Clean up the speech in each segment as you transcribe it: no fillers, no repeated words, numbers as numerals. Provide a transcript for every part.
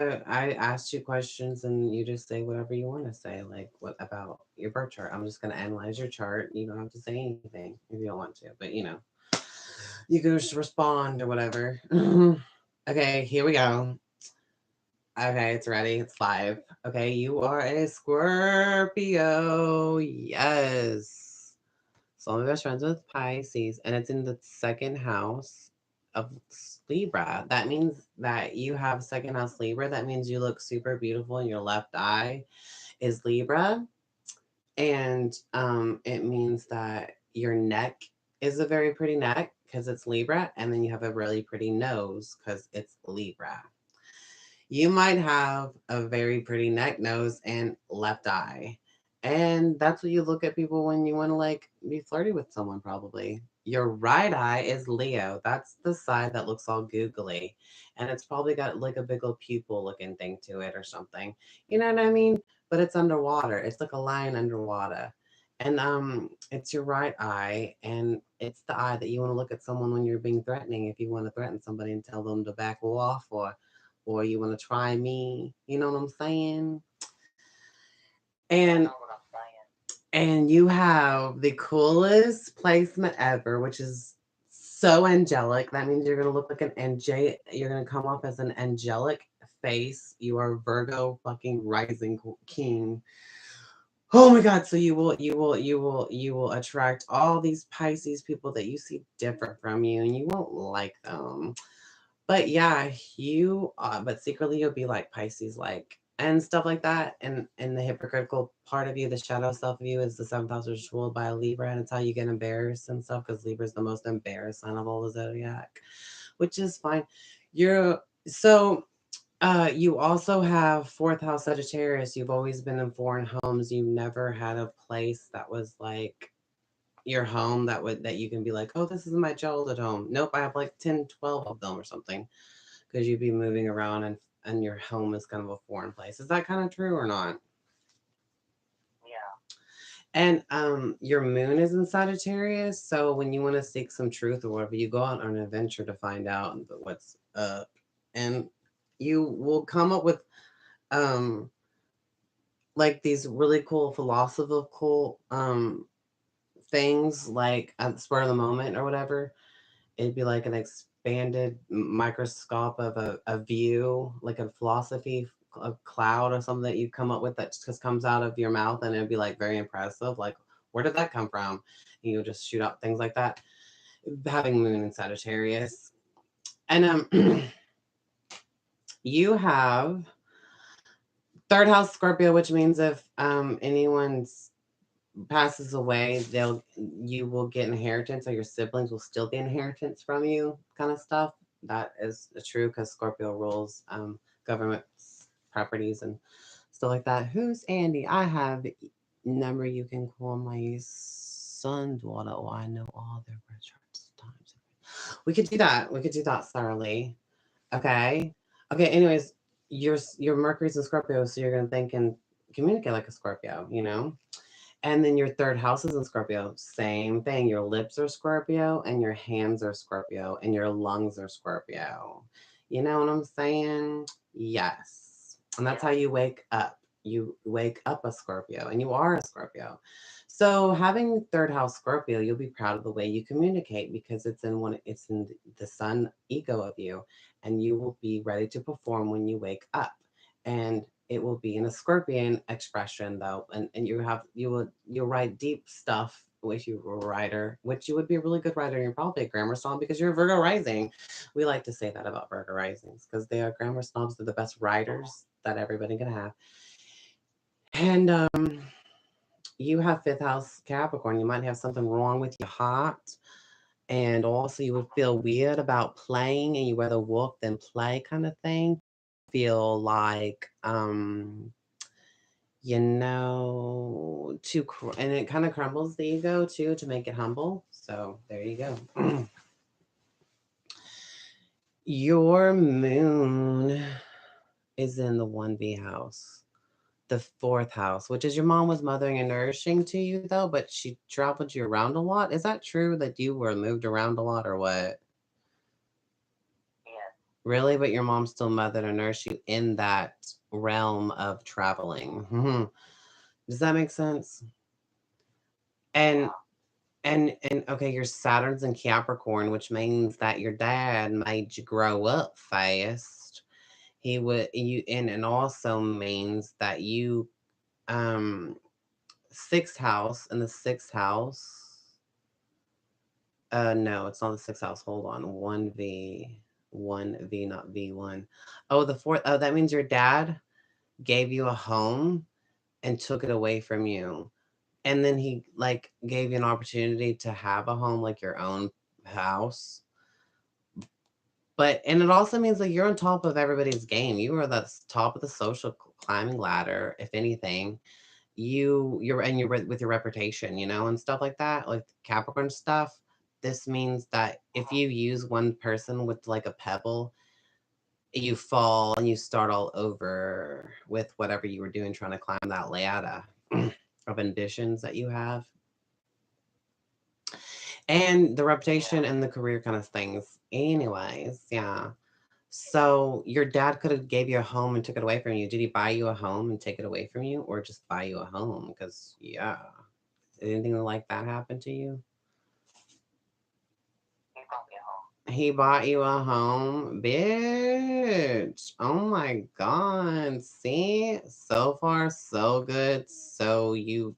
I asked you questions and you just say whatever you want to say. Like, what about your birth chart? I'm just going to analyze your chart. You don't have to say anything if you don't want to, but you can just respond or whatever. Okay, here we go. Okay, it's ready. It's live. Okay, you are a Scorpio. Yes. So I'm best friends with Pisces, and it's in the second house of Libra. That means that you have second house Libra. That means you look super beautiful, and your left eye is Libra, and it means that your neck is a very pretty neck because it's Libra, and then you have a really pretty nose because it's Libra. You might have a very pretty neck, nose, and left eye. And that's what you look at people when you want to like be flirty with someone, probably. Your right eye is Leo. That's the side that looks all googly. And it's probably got like a big old pupil looking thing to it or something. You know what I mean? But it's underwater. It's like a lion underwater. And it's your right eye, and it's the eye that you want to look at someone when you're being threatening. If you want to threaten somebody and tell them to back off, or you want to try me, you know what I'm saying? I And know what I'm saying. you have the coolest placement ever, which is so angelic. That means you're gonna look like an you're gonna come off as an angelic face. You are Virgo fucking rising king. Oh my god, so you will attract all these Pisces people that you see different from you, and you won't like them. But yeah, but secretly you'll be like Pisces, like, and stuff like that. And the hypocritical part of you, the shadow self of you, is the seventh house is ruled by a Libra, and it's how you get embarrassed and stuff because Libra is the most embarrassed sign of all the zodiac, which is fine. You're so. You also have fourth house Sagittarius. You've always been in foreign homes. You never had a place that was like your home that you can be like, oh, this is my childhood home. Nope, I have like 10, 12 of them or something because you'd be moving around, and your home is kind of a foreign place. Is that kind of true or not? Yeah. And your moon is in Sagittarius, so when you want to seek some truth or whatever, you go out on an adventure to find out what's up, and you will come up with um like these really cool philosophical things like at the spur of the moment or whatever. It'd be like an expanded microscope of a view, like a philosophy, a cloud or something that you come up with that just comes out of your mouth, and it'd be like very impressive. Like, where did that come from? And you'll just shoot out things like that. Having moon in Sagittarius, and you have third house Scorpio, which means if anyone passes away, you will get inheritance, or your siblings will still get inheritance from you, kind of stuff. That is true because Scorpio rules government properties and stuff like that. Who's Andy? I have number you can call my son's daughter. Oh, I know all their birth charts times. We could do that. We could do that thoroughly. Okay. Okay. Anyways, your Mercury's in Scorpio, so you're gonna think and communicate like a Scorpio. And then your third house is in Scorpio. Same thing. Your lips are Scorpio, and your hands are Scorpio, and your lungs are Scorpio. You know what I'm saying? Yes. And that's how Yeah. you wake up. You wake up a Scorpio, and you are a Scorpio. So having third house Scorpio, you'll be proud of the way you communicate because it's in the sun ego of you, and you will be ready to perform when you wake up. And it will be in a scorpion expression though, and you'll write deep stuff, which you were a writer, which you would be a really good writer. You're probably a grammar snob because you're a Virgo rising. We like to say that about Virgo risings because they are grammar snobs. They're the best writers that everybody can have. And you have fifth house Capricorn. You might have something wrong with your heart. And also, you would feel weird about playing, and you rather walk than play, kind of thing. Feel like and it kind of crumbles the ego too to make it humble. So there you go. Your moon is in the 1B house, the fourth house, which is your mom was mothering and nourishing to you though, but she traveled you around a lot. Is that true that you were moved around a lot or what? Yes. Really? But your mom's still mothered and nursed you in that realm of traveling. Does that make sense? And Yeah. and okay, your Saturn's in Capricorn, which means that your dad made you grow up fast. He would you and it also means that you um sixth house in the sixth house. No, it's not the sixth house. Hold on. 1V, not V1. Oh, the fourth. Oh, that means your dad gave you a home and took it away from you. And then he like gave you an opportunity to have a home, like your own house. But and it also means like you're on top of everybody's game. You are the top of the social climbing ladder, if anything. You're with your reputation, and stuff like that, like Capricorn stuff. This means that if you use one person with like a pebble, you fall and you start all over with whatever you were doing trying to climb that ladder of ambitions that you have. And the reputation and the career kind of things. Anyways, yeah. So your dad could have gave you a home and took it away from you. Did he buy you a home and take it away from you, or just buy you a home? Because yeah, did anything like that happen to you? He brought me home. He bought you a home, bitch. Oh my god. See, so far so good. So you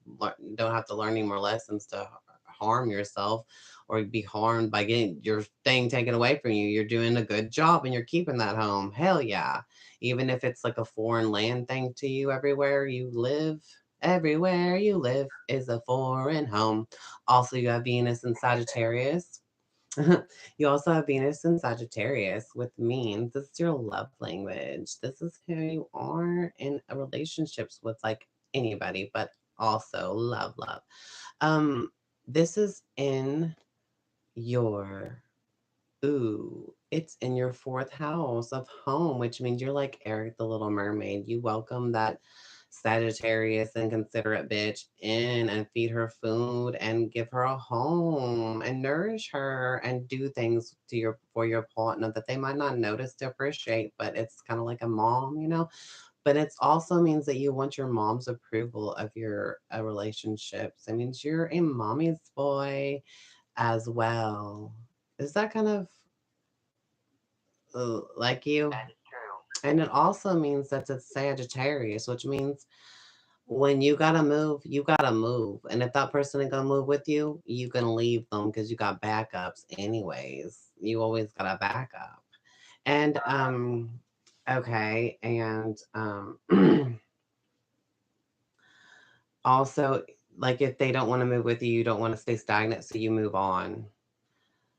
don't have to learn any more lessons to harm yourself or be harmed by getting your thing taken away from you. You're doing a good job and you're keeping that home. Hell yeah. Even if it's like a foreign land thing to you everywhere you live. Everywhere you live is a foreign home. Also, you have Venus and Sagittarius. You also have Venus in Sagittarius, which means this is your love language. This is who you are in relationships with like anybody, but also love, love. Um, this is in your it's in your fourth house of home, which means you're like Eric the Little Mermaid. You welcome that Sagittarius and considerate bitch in and feed her food and give her a home and nourish her and do things to your for your partner that they might not notice to appreciate, but it's kind of like a mom. But it also means that you want your mom's approval of your relationships. It means you're a mommy's boy as well. Is that kind of like you? That is true. And it also means that it's Sagittarius, which means when you gotta move. And if that person ain't gonna move with you, you gonna leave them because you got backups anyways. You always got a backup. And okay, and also like if they don't want to move with you, you don't want to stay stagnant, so you move on.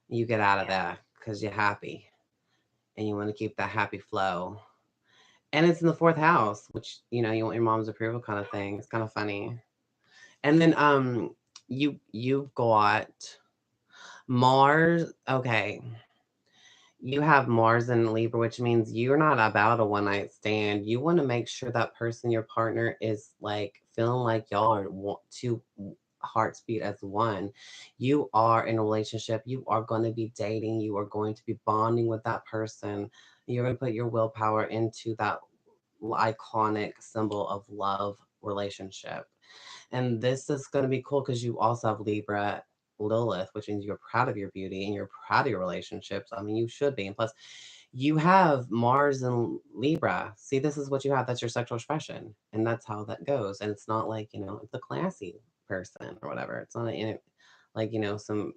You get out of Yeah. there because you're happy and you want to keep that happy flow. And it's in the fourth house, which you want your mom's approval kind of thing. It's kind of funny. And then you've got Mars. Okay, you have Mars in Libra, which means you're not about a one night stand. You want to make sure that person, your partner, is like feeling like y'all are two hearts beat as one. You are in a relationship. You are going to be dating. You are going to be bonding with that person. You're going to put your willpower into that iconic symbol of love relationship. And this is going to be cool because you also have Libra Lilith, which means you're proud of your beauty and you're proud of your relationships. I mean, you should be. And plus, you have Mars and Libra. See, this is what you have. That's your sexual expression. And that's how that goes. And it's not like, the classy person or whatever. It's not like, some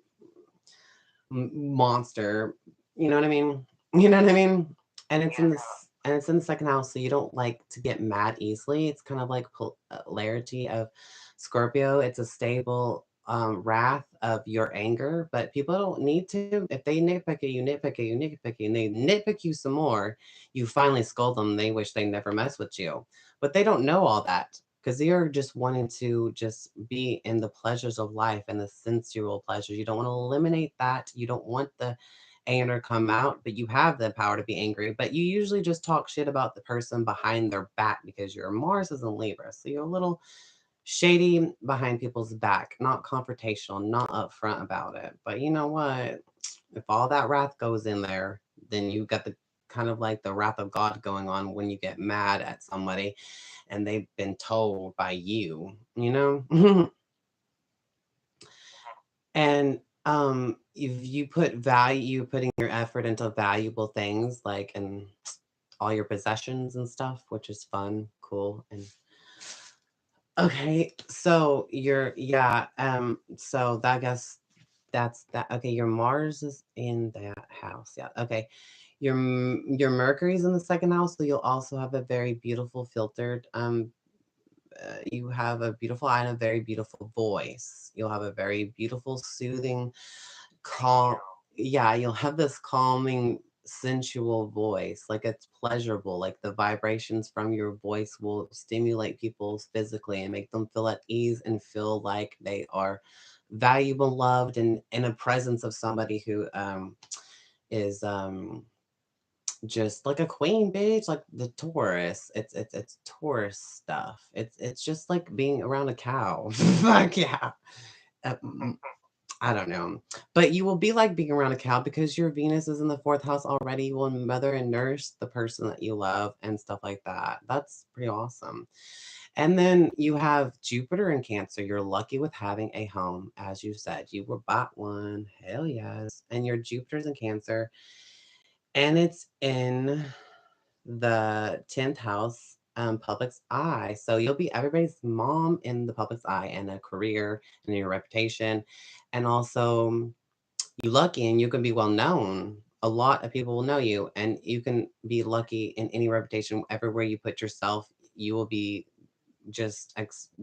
monster. You know what I mean? You know what I mean? And it's in Yeah. this and it's in the second house, so you don't like to get mad easily. It's kind of like polarity of Scorpio. It's a stable wrath of your anger, but people don't need to. If they nitpick at you, nitpick at you, nitpick at you, and they nitpick you some more, you finally scold them. They wish they never mess with you, but they don't know all that because you're just wanting to just be in the pleasures of life and the sensual pleasures. You don't want to eliminate that. You don't want the anger come out, but you have the power to be angry. But you usually just talk shit about the person behind their back because your Mars is in Libra. So you're a little shady behind people's back, not confrontational, not upfront about it. But you know what? If all that wrath goes in there, then you got the kind of like the wrath of God going on when you get mad at somebody and they've been told by you, you know? And if you put value, you putting your effort into valuable things like in all your possessions and stuff, which is fun, cool, and okay. So so I guess that's that. Okay, your Mars is in that house. Yeah. Okay. Your Mercury's in the second house, so you'll also have a very beautiful filtered you have a beautiful eye and a very beautiful voice. You'll have a very beautiful, soothing, calm. Yeah, you'll have this calming, sensual voice. Like it's pleasurable. Like the vibrations from your voice will stimulate people physically and make them feel at ease and feel like they are valuable, loved, and in a presence of somebody who is just like a queen, bitch, like the Taurus. It's Taurus stuff. It's just like being around a cow. Like yeah. Um, I don't know. But you will be like being around a cow because your Venus is in the fourth house already. You will mother and nurse the person that you love and stuff like that. That's pretty awesome. And then you have Jupiter in Cancer. You're lucky with having a home. As you said, you were bought one. Hell yes. And your Jupiter's in Cancer. And it's in the 10th house, public's eye. So you'll be everybody's mom in the public's eye and a career and your reputation. And also, you lucky and you can be well known. A lot of people will know you, and you can be lucky in any reputation. Everywhere you put yourself, you will be just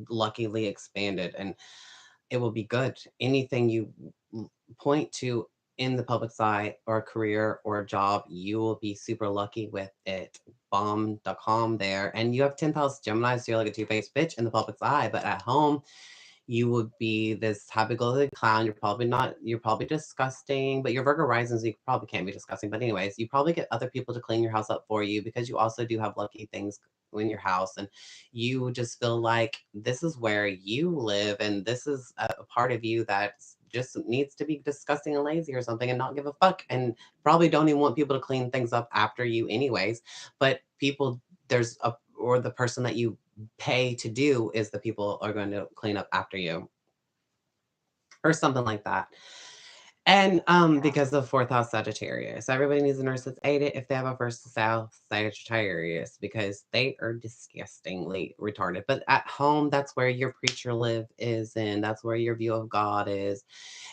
luckily expanded, and it will be good. Anything you point to in the public's eye or a career or a job, you will be super lucky with it. Bomb.com there. And you have 10th house Gemini, so you're like a two-faced bitch in the public's eye, but at home, you would be this happy-go-lucky clown. You're probably disgusting, but you're Virgo rising, so you probably can't be disgusting. But anyways, you probably get other people to clean your house up for you because you also do have lucky things in your house, and you just feel like this is where you live, and this is a part of you that just needs to be disgusting and lazy or something and not give a fuck, and probably don't even want people to clean things up after you anyways. But people, there's a or the person that you pay to do is the people are going to clean up after you or something like that. And because of fourth house Sagittarius, everybody needs a nurse that's aided if they have a first house Sagittarius because they are disgustingly retarded. But at home, that's where your preacher live is, and that's where your view of God is,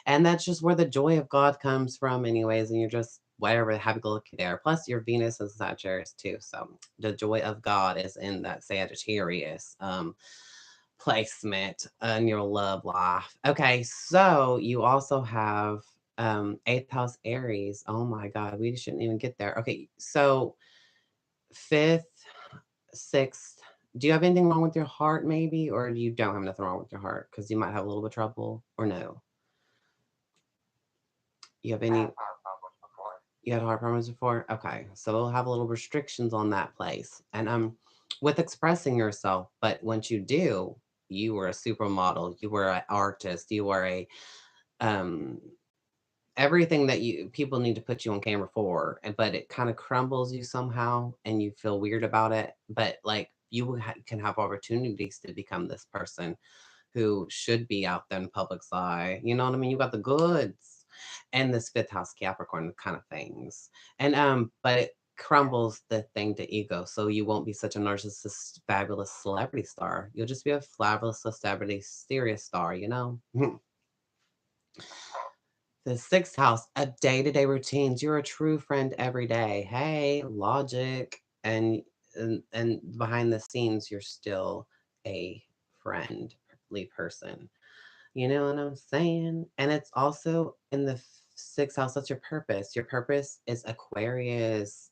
and that's just where the joy of God comes from, anyways. And you're just whatever happy go lucky there. Plus, your Venus is Sagittarius too, so the joy of God is in that Sagittarius. Placement in your love life. Okay, so you also have eighth house Aries. Oh my God, we shouldn't even get there. Okay, so fifth, sixth. Do you have anything wrong with your heart, maybe, or you don't have nothing wrong with your heart because you might have a little bit of trouble, or no? You have any? You had heart problems before? Okay. So we'll have a little restrictions on that place. And with expressing yourself, but once you do, you were a supermodel, you were an artist, you were a um everything that you people need to put you on camera for, but it kind of crumbles you somehow and you feel weird about it. But like you can have opportunities to become this person who should be out there in the public's eye. You know what I mean? You got the goods and this fifth house Capricorn kind of things. And but it crumbles the thing to ego. So you won't be such a narcissist, fabulous celebrity star. You'll just be a fabulous celebrity, serious star, you know? The sixth house, a day-to-day routines. You're a true friend every day. Hey, logic. And behind the scenes, you're still a friendly person. You know what I'm saying? And it's also in the sixth house. That's your purpose. Your purpose is Aquarius.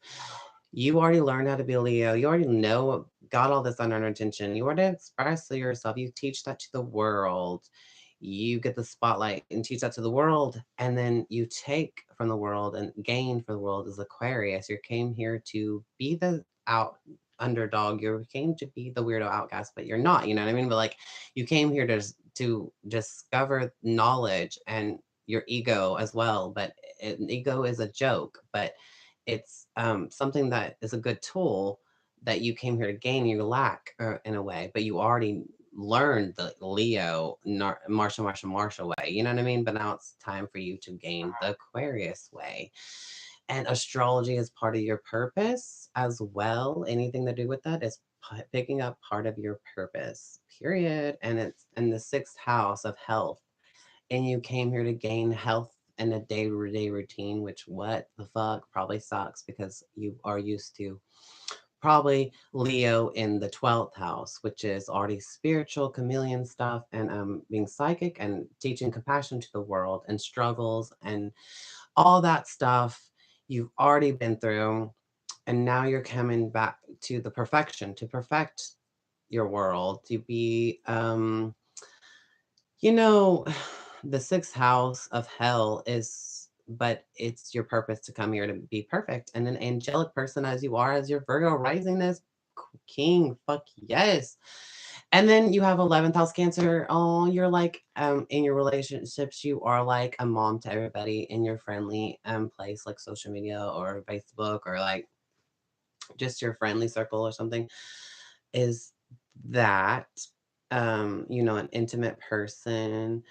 You already learned how to be a Leo. You already know, got all this under intention. You already express yourself. You teach that to the world. You get the spotlight and teach that to the world. And then you take from the world and gain for the world is Aquarius. You came here to be the out underdog. You came to be the weirdo outcast, but you're not, you know what I mean? But like you came here to discover knowledge and your ego as well. But ego is a joke, but it's something that is a good tool that you came here to gain. You lack in a way, but you already learned the Leo, Martial way. You know what I mean? But now it's time for you to gain the Aquarius way. And astrology is part of your purpose as well. Anything to do with that is picking up part of your purpose, period. And it's in the sixth house of health. And you came here to gain health and a day-to-day routine, which what the fuck probably sucks because you are used to probably Leo in the 12th house, which is already spiritual chameleon stuff and being psychic and teaching compassion to the world and struggles and all that stuff you've already been through. And now you're coming back to the perfection, to perfect your world, to be you know, the sixth house of hell is, but it's your purpose to come here to be perfect. And an angelic person as you are, as your Virgo rising is king, fuck yes. And then you have 11th house Cancer. Oh, you're like, in your relationships, you are like a mom to everybody in your friendly place, like social media or Facebook or like just your friendly circle or something. Is that an intimate person,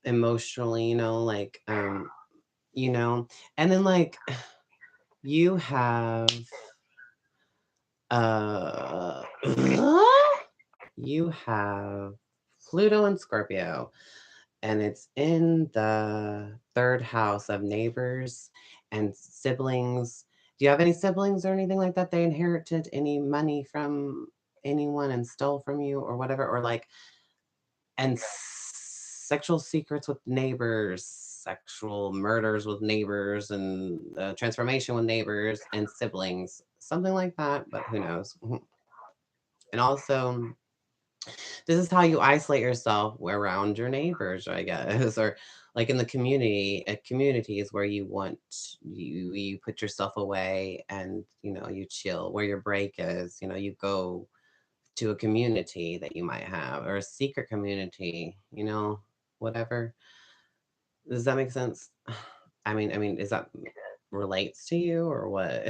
emotionally, like and then like you have uh you have Pluto and Scorpio, and it's in the third house of neighbors and siblings. Do you have any siblings or anything like that? They inherited any money from anyone and stole from you or whatever, or like, and sexual secrets with neighbors, sexual murders with neighbors, and transformation with neighbors and siblings, something like that, but who knows? And also, this is how you isolate yourself around your neighbors, I guess, or like in the communities where you want you put yourself away and you chill where your break is. You go to a community that you might have or a secret community, whatever. Does that make sense? I mean, is that relates to you or what?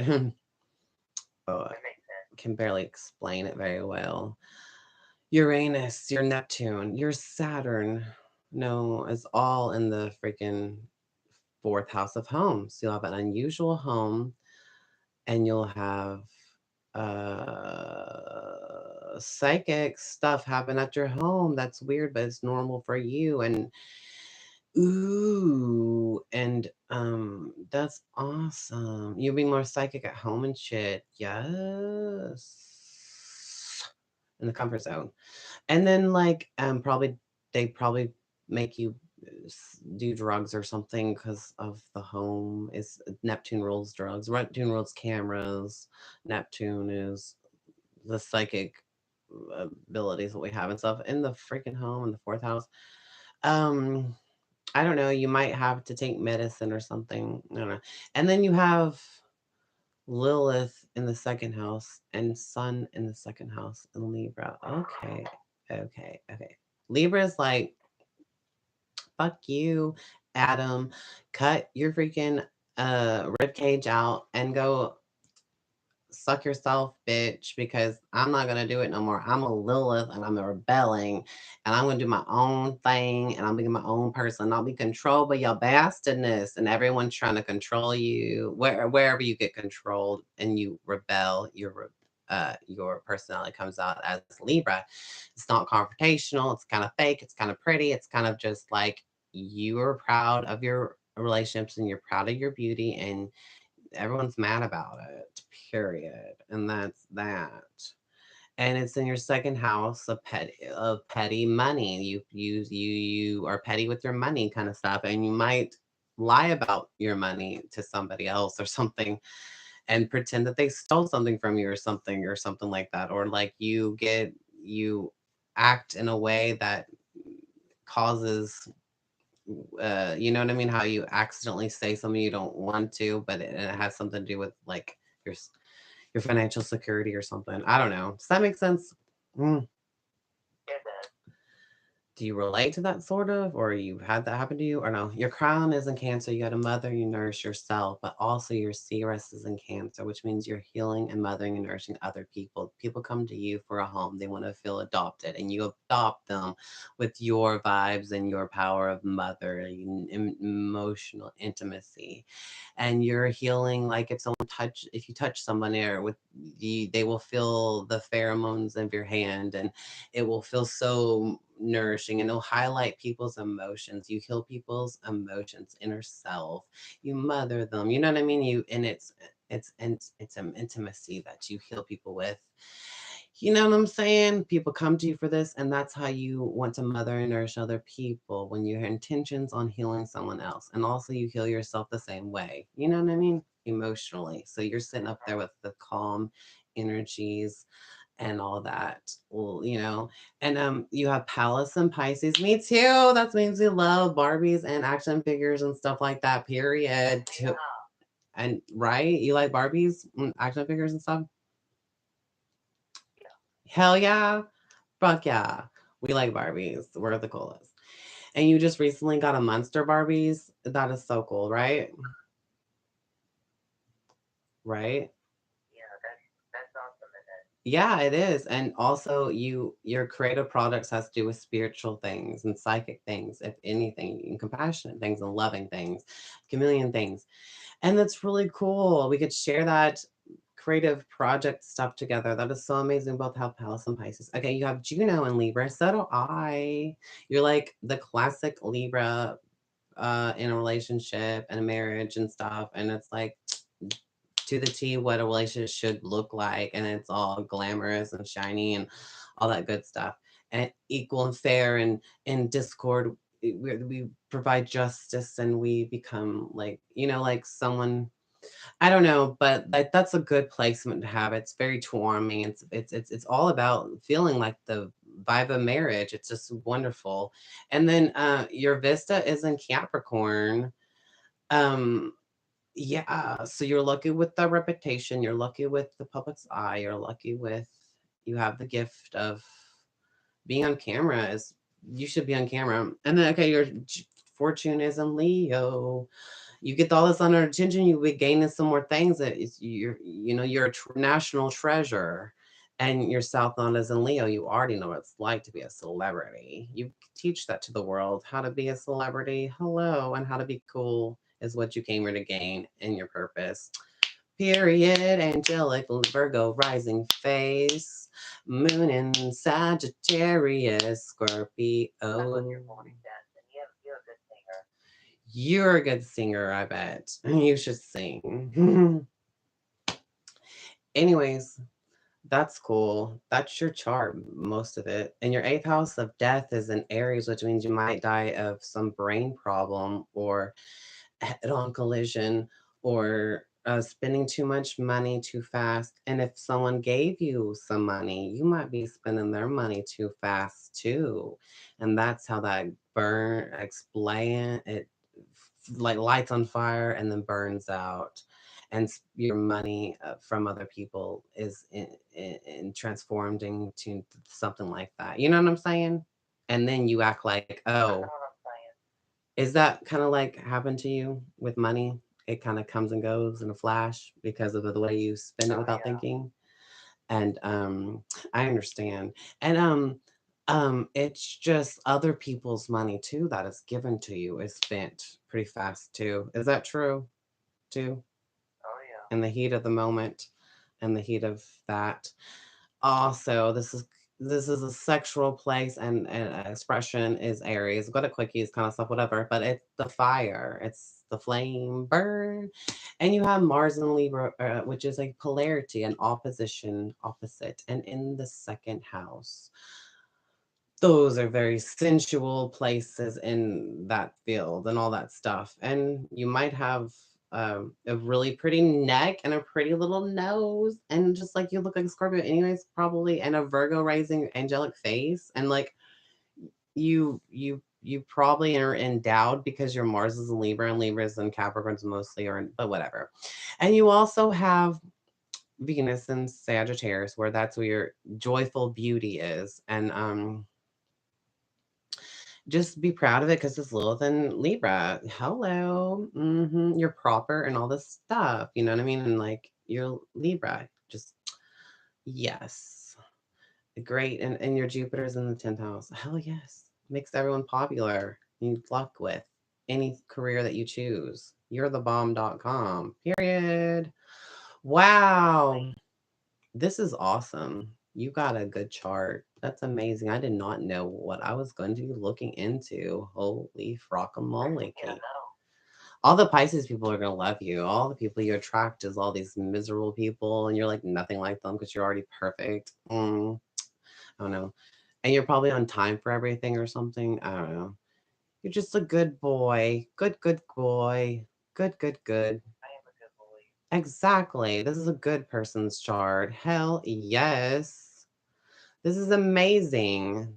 Oh, I can barely explain it very well. Uranus, your Neptune, your Saturn, no, is all in the freaking fourth house of home. So you'll have an unusual home and you'll have psychic stuff happen at your home. That's weird, but it's normal for you. And ooh, and that's awesome. You'll be more psychic at home and shit. Yes. In the comfort zone. And then like they probably make you do drugs or something because of the home. Is Neptune rules drugs, Neptune rules cameras, Neptune is the psychic abilities that we have and stuff in the freaking home in the fourth house. um I don't know, you might have to take medicine or something, I don't know. And then you have Lilith in the second house and Sun in the second house in Libra. Okay, okay. Libra is like, fuck you, Adam. Cut your freaking rib cage out and go suck yourself, bitch, because I'm not gonna do it no more. I'm a Lilith and I'm a rebelling and I'm gonna do my own thing and I'm being my own person. I'll be controlled by your bastardness and everyone's trying to control you. Wherever you get controlled and you rebel, your personality comes out as Libra. It's not confrontational, it's kind of fake, it's kind of pretty, it's kind of just like you are proud of your relationships and you're proud of your beauty and everyone's mad about it, period. And that's that. And it's in your second house of petty money. You are petty with your money kind of stuff. And you might lie about your money to somebody else or something and pretend that they stole something from you or something like that. Or like you act in a way that causes you know what I mean? How you accidentally say something you don't want to, but it has something to do with like your financial security or something. I don't know. Does that make sense? Mm. It does. Do you relate to that sort of, or you had that happen to you, or no? Your crown is in Cancer. You got a mother, you nourish yourself, but also your Ceres is in Cancer, which means you're healing and mothering and nourishing other people. People come to you for a home. They want to feel adopted, and you adopt them with your vibes and your power of mothering, emotional intimacy. And you're healing like if you touch someone there with they will feel the pheromones of your hand, and it will feel so nourishing, and it'll highlight people's emotions. You heal people's emotions, inner self, you mother them, you know what I mean? It's an intimacy that you heal people with. You know what I'm saying? People come to you for this, and that's how you want to mother and nourish other people, when your intentions on healing someone else. And also you heal yourself the same way. You know what I mean? Emotionally. So you're sitting up there with the calm energies and all that. Well, and you have Palace and Pisces. Me too. That means we love Barbies and action figures and stuff like that, period. Yeah. And right? You like Barbies and action figures and stuff? Yeah. Hell yeah. Fuck yeah. We like Barbies. We're the coolest. And you just recently got a Munster Barbies. That is so cool, right? Right? Yeah, that's awesome. And then, Yeah, it is. And also your creative products has to do with spiritual things and psychic things, if anything, and compassionate things and loving things, chameleon things. And that's really cool. We could share that creative project stuff together. That is so amazing. We both have Palace and Pisces. Okay, you have Juno and Libra. So do I. You're like the classic Libra in a relationship and a marriage and stuff. And it's like to the T what a relationship should look like. And it's all glamorous and shiny and all that good stuff. And equal and fair, and in discord, we provide justice, and we become like, like someone, I don't know, but that's a good placement to have. It's very charming. It's all about feeling like the vibe of marriage. It's just wonderful. And then your Vista is in Capricorn. Um yeah, so you're lucky with the reputation, you're lucky with the public's eye, you're lucky with, you have the gift of being on camera. Is You should be on camera. And then okay, your fortune is in Leo. You get all this under attention, you be gaining some more things. That is, you're a national treasure, and your South Node is in Leo. You already know what it's like to be a celebrity. You teach that to the world, how to be a celebrity. Hello, and how to be cool is what you came here to gain in your purpose. Period. Angelic Virgo rising face, moon in Sagittarius, Scorpio. I love your voice, Dashton. You're a good singer. You're a good singer, I bet. You should sing. Anyways, that's cool. That's your chart, most of it. And your eighth house of death is in Aries, which means you might die of some brain problem, or head-on collision, or spending too much money too fast. And if someone gave you some money, you might be spending their money too fast too. And that's how that explain it, like lights on fire and then burns out. And your money from other people is transformed into something like that. You know what I'm saying? And then you act like, I oh, know what I'm saying. is that kind of like happened to you with money? It kind of comes and goes in a flash because of the way you spend it Oh, without yeah. thinking. And I understand. And it's just other people's money too that is given to you is spent pretty fast too. Is that true too? Oh, yeah. In the heat of the moment and the heat of that. Also, this is a sexual place, and expression is Aries. Got a quickies kind of stuff, whatever. But it's the fire, it's the flame burn, and you have Mars and Libra, which is a polarity, an opposition, opposite, and in the second house. Those are very sensual places in that field and all that stuff. And you might have a really pretty neck and a pretty little nose, and just like you look like a Scorpio, anyways, probably, and a Virgo rising angelic face, and like you probably are endowed because your Mars is in Libra, and Libras and Capricorns mostly are, but whatever. And you also have Venus in Sagittarius, where that's where your joyful beauty is, and just be proud of it because it's Lilith and Libra. Hello. You're proper and all this stuff. You know what I mean? And like you're Libra. Just yes. Great. And your Jupiter's in the 10th house. Hell yes. Makes everyone popular. You luck with any career that you choose. You're the bomb.com. Period. Wow. This is awesome. You got a good chart. That's amazing. I did not know what I was going to be looking into. Holy frockamole Yeah, cake. no. All the Pisces people are going to love you. All the people you attract is all these miserable people, and you're like nothing like them because you're already perfect. I don't know. And you're probably on time for everything or something. I don't know. You're just a good boy. Good boy. Good. I am a good boy. Exactly. This is a good person's chart. Hell yes. This is amazing.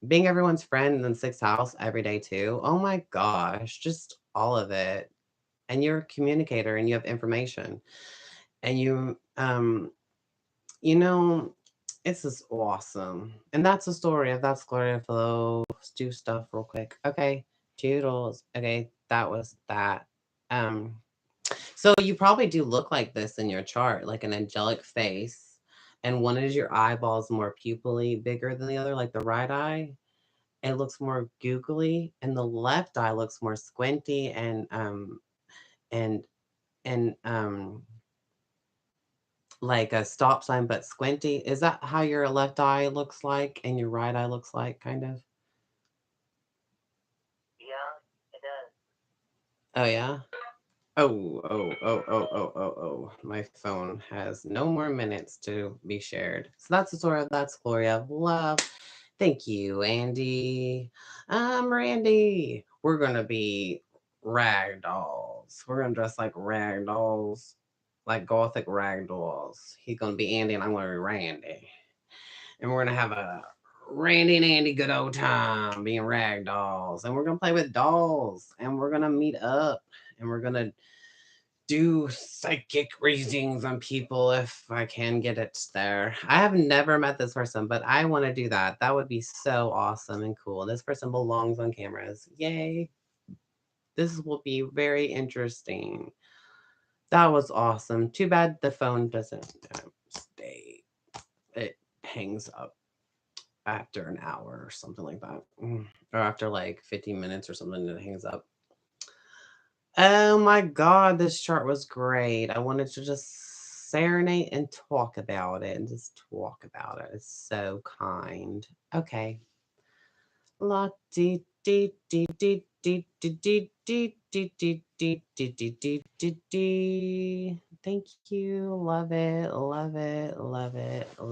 Being everyone's friend in the sixth house every day too. Oh my gosh, just all of it. And you're a communicator and you have information. And you know, it's just awesome. And that's the story of That's Gloria Flow. Let's do stuff real quick. Okay. Toodles. Okay, that was that. Um, so you probably do look like this in your chart, like an angelic face. And one is your eyeballs more pupilly bigger than the other, like the right eye. It looks more googly, and the left eye looks more squinty and and like a stop sign but squinty. Is that how your left eye looks like and your right eye looks like, kind of? Yeah, it does. Oh yeah. Oh. My phone has no more minutes to be shared. So that's the story of That's Gloria of Love. Thank you, Andy. Randy. We're gonna be rag dolls. We're gonna dress like rag dolls, like gothic rag dolls. He's gonna be Andy and I'm gonna be Randy. And we're gonna have a Randy and Andy good old time being rag dolls. And we're gonna play with dolls and we're gonna meet up and we're gonna do psychic readings on people if I can get it there. I have never met this person, but I want to do that. That would be so awesome and cool. This person belongs on cameras. Yay. This will be very interesting. That was awesome. Too bad the phone doesn't stay. It hangs up after an hour or something like that. Or after like 15 minutes or something, it hangs up. Oh my God, this chart was great. I wanted to just serenade and talk about it and just talk about it. It's so kind. Okay. La dee dee dee dee dee dee dee dee dee dee dee dee dee dee dee dee. Thank you. Love it. Love it. Love it.